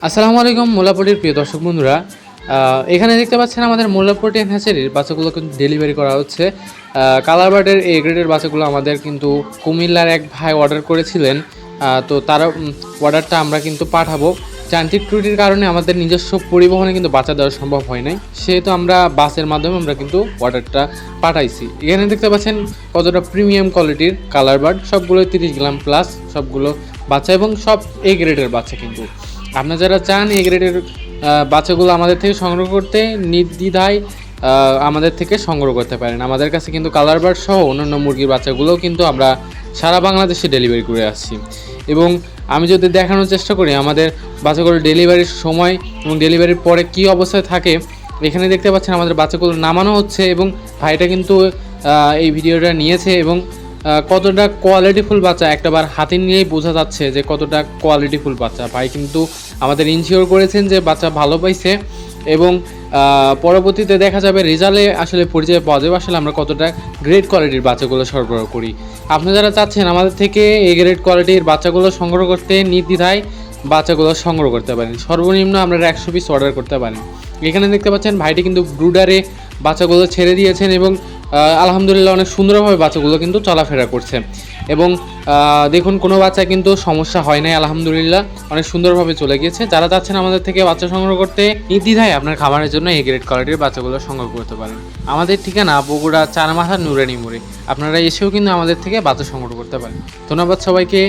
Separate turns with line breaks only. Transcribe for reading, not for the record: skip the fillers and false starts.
আসসালামু আলাইকুম মোল্লাপটির প্রিয় দর্শক বন্ধুরা, এখানে দেখতে পাচ্ছেন আমাদের মোল্লাপটি হ্যাচারির বাচ্চাগুলো কিন্তু ডেলিভারি করা হচ্ছে। কালার বার্ডের এ গ্রেডের বাচ্চাগুলো আমাদের কিন্তু কুমিল্লার এক ভাই অর্ডার করেছিলেন। তো তারা অর্ডারটা আমরা কিন্তু পাঠাবো। যান্ত্রিক ত্রুটির কারণে আমাদের নিজস্ব পরিবহনে কিন্তু বাচ্চা দেওয়া সম্ভব হয় নাই, সেহেতু আমরা বাসের মাধ্যমে আমরা কিন্তু অর্ডারটা পাঠাইছি। এখানে দেখতে পাচ্ছেন কতটা প্রিমিয়াম কোয়ালিটির কালার বার্ড, সবগুলো 30 গ্রাম প্লাস, সবগুলো বাচ্চা এবং সব এ গ্রেডের বাচ্চা। কিন্তু আপনারা যারা চান এ গ্রেডের বাচ্চাগুলো আমাদের থেকে সংগ্রহ করতে, নির্দ্বিধায় আমাদের থেকে সংগ্রহ করতে পারেন। আমাদের কাছে কিন্তু কালার বার্ড সহ অন্যান্য মুরগির বাচ্চাগুলোও কিন্তু আমরা সারা বাংলাদেশে ডেলিভারি করে আসছি। এবং আমি যদি দেখানোর চেষ্টা করি আমাদের বাচ্চাগুলো ডেলিভারির সময় এবং ডেলিভারির পরে কী অবস্থায় থাকে, এখানে দেখতে পাচ্ছেন আমাদের বাচ্চাগুলো নামানো হচ্ছে এবং ভাইটা কিন্তু এই ভিডিওটা নিয়েছে এবং কতটা কোয়ালিটিফুল বাচ্চা একটাবার হাতে নিয়েই বোঝা যাচ্ছে যে কতটা কোয়ালিটিফুল বাচ্চা। ভাই কিন্তু আমাদের ইনশিওর করেছেন যে বাচ্চা ভালো পাইছে এবং পরবর্তীতে দেখা যাবে রেজাল্টে আসলে পরিচয় পাওয়া যাবে আসলে আমরা কতটা গ্রেড কোয়ালিটির বাচ্চাগুলো সরবরাহ করি। আপনারা যারা চাচ্ছেন আমাদের থেকে এই গ্রেড কোয়ালিটির বাচ্চাগুলো সংগ্রহ করতে, নির্দ্বিধায় বাচ্চাগুলো সংগ্রহ করতে পারেন। সর্বনিম্ন আপনারা 100 পিস অর্ডার করতে পারেন। এখানে দেখতে পাচ্ছেন ভাইটি কিন্তু ব্রুডারে বাচ্চাগুলো ছেড়ে দিয়েছেন এবং আলহামদুলিল্লাহ অনেক সুন্দরভাবে বাচ্চাগুলো কিন্তু চলাফেরা করছে। এবং দেখুন কোনো বাচ্চা কিন্তু সমস্যা হয় নাই, আলহামদুলিল্লাহ অনেক সুন্দরভাবে চলে গিয়েছে। যারা চাচ্ছেন আমাদের থেকে বাচ্চা সংগ্রহ করতে, নির্দ্বিধায় আপনার খামারের জন্য এই গ্রেড কোয়ালিটির বাচ্চাগুলো সংগ্রহ করতে পারেন। আমাদের ঠিকানা বগুড়া চারমাথা নুরানি মোড়ে। আপনারা এসেও কিন্তু আমাদের থেকে বাচ্চা সংগ্রহ করতে পারেন। ধন্যবাদ সবাইকে।